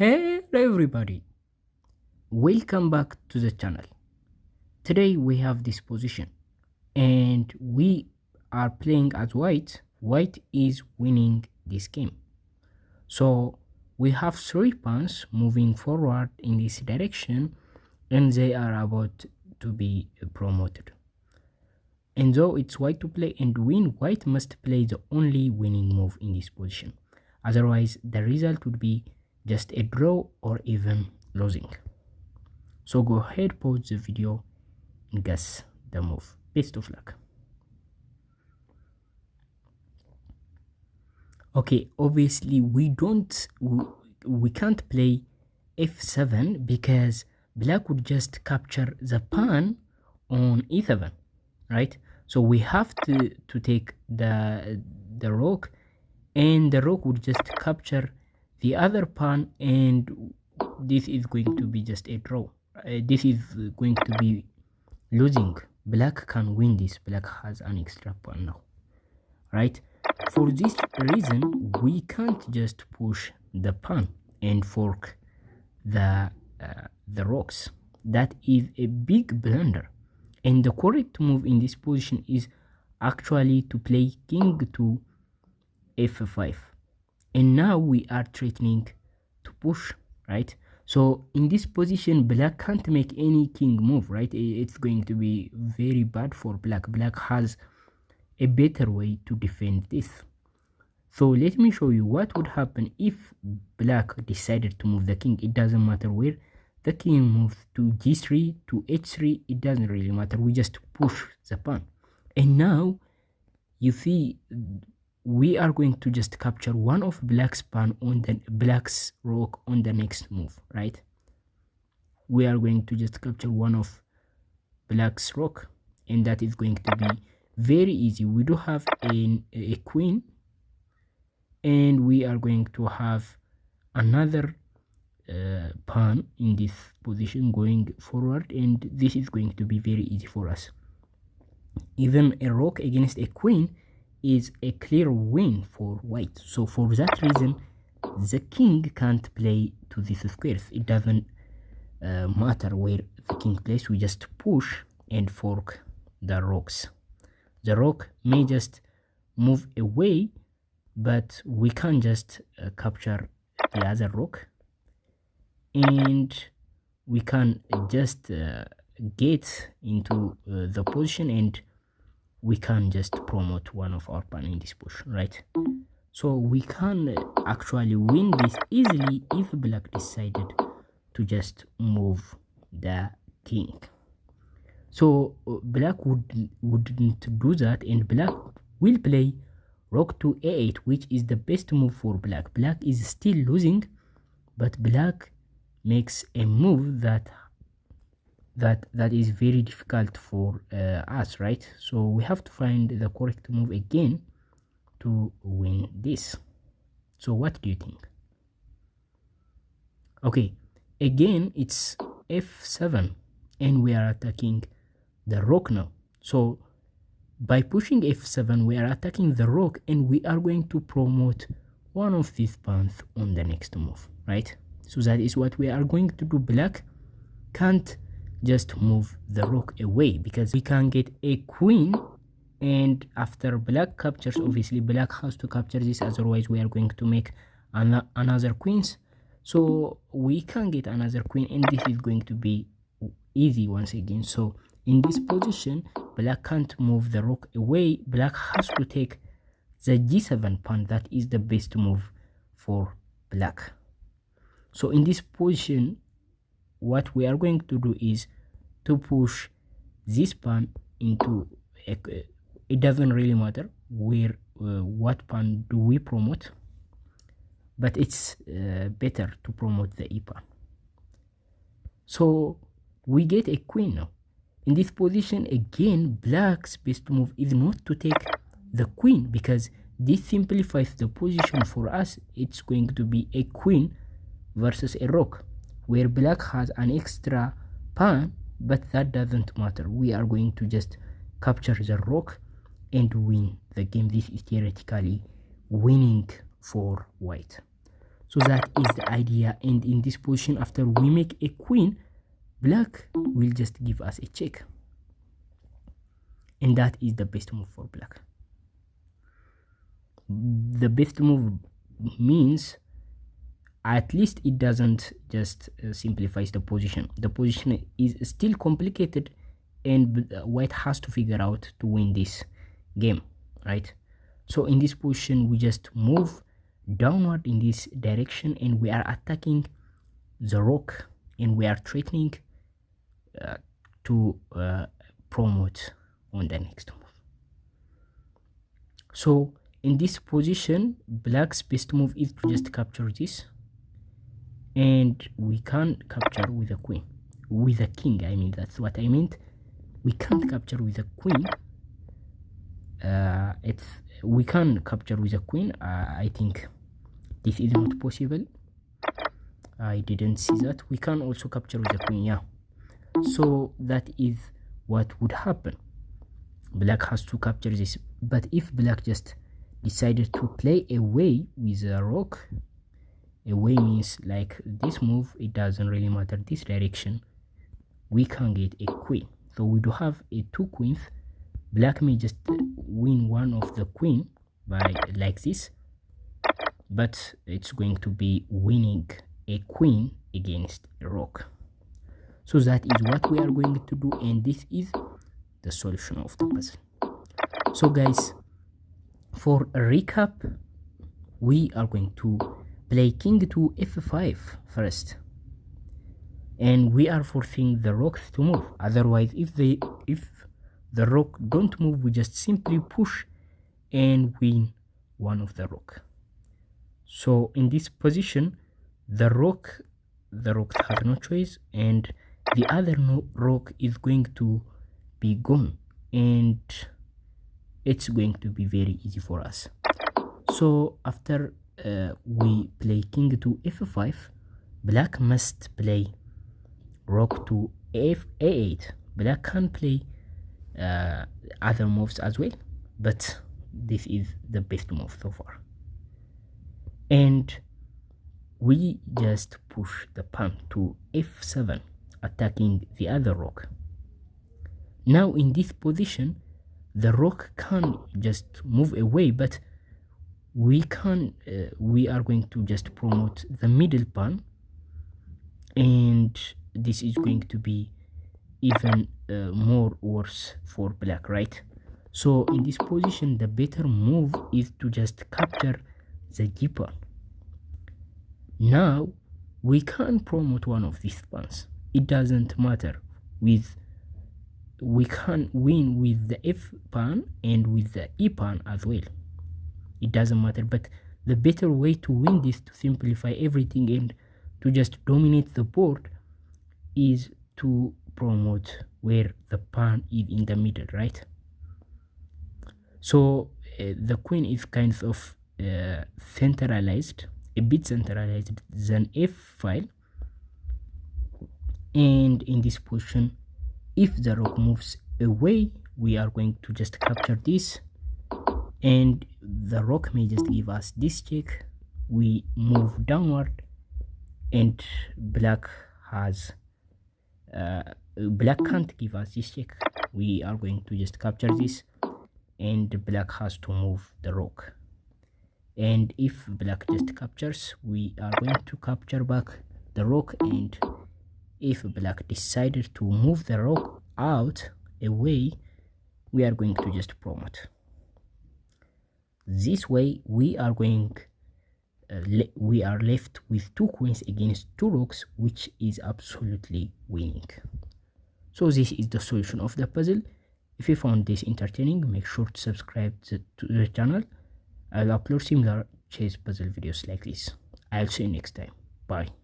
Hello everybody, welcome back to the channel. Today we have this position and we are playing as white. White is winning this game. So we have 3 pawns moving forward in this direction and they are about to be promoted. And though it's white to play and win, white must play the only winning move in this position. Otherwise the result would be just a draw or even losing. So go ahead, pause the video and guess the move. Best of luck. Okay, obviously we can't play f7 because black would just capture the pawn on e7, right? So we have to take the rook, and the rook would just capture the other pawn, and this is going to be just a draw. This is going to be losing. Black can win this. Black has an extra pawn now, right? For this reason, we can't just push the pawn and fork the rocks. That is a big blunder, and the correct move in this position is actually to play king to f5, and now we are threatening to push, right? So in this position black can't make any king move, right? It's going to be very bad for black. Black has a better way to defend this. So let me show you what would happen if black decided to move the king. It doesn't matter where the king moves, to g3, to h3, it doesn't really matter. We just push the pawn, and now you see we are going to just capture one of black's pawn on the black's rook on the next move, right? We are going to just capture one of black's rook, and that is going to be very easy. We do have a queen, and we are going to have another pawn in this position going forward, and this is going to be very easy for us. Even a rook against a queen is a clear win for white. So for that reason the king can't play to these squares. It doesn't matter where the king plays. We just push and fork the rocks. The rook may just move away, but we can just capture the other rook, and we can just get into the position, and we can just promote one of our pawn in this position, right? So we can actually win this easily if black decided to just move the king. So black wouldn't do that, and black will play rook to a8, which is the best move for black. Black is still losing, but black makes a move that is very difficult for us, right? So we have to find the correct move again to win this. So what do you think? Okay, again it's f7, and we are attacking the rook now. So by pushing f7 we are attacking the rook, and we are going to promote one of these pawns on the next move, right? So that is what we are going to do. Black can't just move the rook away because we can get a queen, and after black captures, obviously black has to capture this, otherwise we are going to make another queens. So we can get another queen, and this is going to be easy once again. So in this position black can't move the rook away. Black has to take the g7 pawn. That is the best move for black. So in this position what we are going to do is to push this pawn into it doesn't really matter where what pawn do we promote, but it's better to promote the e pawn. So we get a queen now. In this position again black's best move is not to take the queen, because this simplifies the position for us. It's going to be a queen versus a rook, where black has an extra pawn, but that doesn't matter. We are going to just capture the rook and win the game. This is theoretically winning for white. So that is the idea. And in this position, after we make a queen, black will just give us a check, and that is the best move for black. The best move means at least it doesn't just simplifies the position. The position is still complicated, and white has to figure out to win this game, right? So in this position, we just move downward in this direction, and we are attacking the rook, and we are threatening to promote on the next move. So in this position, black's best move is to just capture this, and we can't capture with a queen, with a king, I mean, that's what I meant. We can't capture with a queen. We can capture with a queen. I think this is not possible. I didn't see that. We can also capture with a queen, yeah. So that is what would happen. Black has to capture this, but if black just decided to play away with a rook, away means like this move, it doesn't really matter this direction, we can get a queen. So we do have a two queens. Black may just win one of the queen by like this, but it's going to be winning a queen against a rook. So that is what we are going to do, and this is the solution of the puzzle. So guys, for a recap, we are going to play king to f5 first, and we are forcing the rooks to move. Otherwise, if the rook don't move, we just simply push and win one of the rook. So in this position, the rooks have no choice, and the other rook is going to be gone, and it's going to be very easy for us. So after we play king to f5, black must play rook to a8. Black can play other moves as well, but this is the best move so far. And we just push the pawn to f7, attacking the other rook. Now in this position, the rook can just move away, but we are going to just promote the middle pawn, and this is going to be even more worse for black, right? So in this position, the better move is to just capture the g pawn. Now we can promote one of these pawns, it doesn't matter. We can win with the f pawn and with the e pawn as well, it doesn't matter. But the better way to win this, to simplify everything and to just dominate the board, is to promote where the pawn is in the middle, right? So the queen is kind of centralized, a bit centralized than f file, and in this position, if the rook moves away, we are going to just capture this, and the rook may just give us this check. We move downward, and black can't give us this check. We are going to just capture this, and black has to move the rook. And if black just captures, we are going to capture back the rook, and if black decided to move the rook out away, we are going to just promote. This way we are left with two queens against two rooks, which is absolutely winning. So this is the solution of the puzzle. If you found this entertaining, make sure to subscribe to the channel. I'll upload similar chess puzzle videos like this. I'll see you next time. Bye.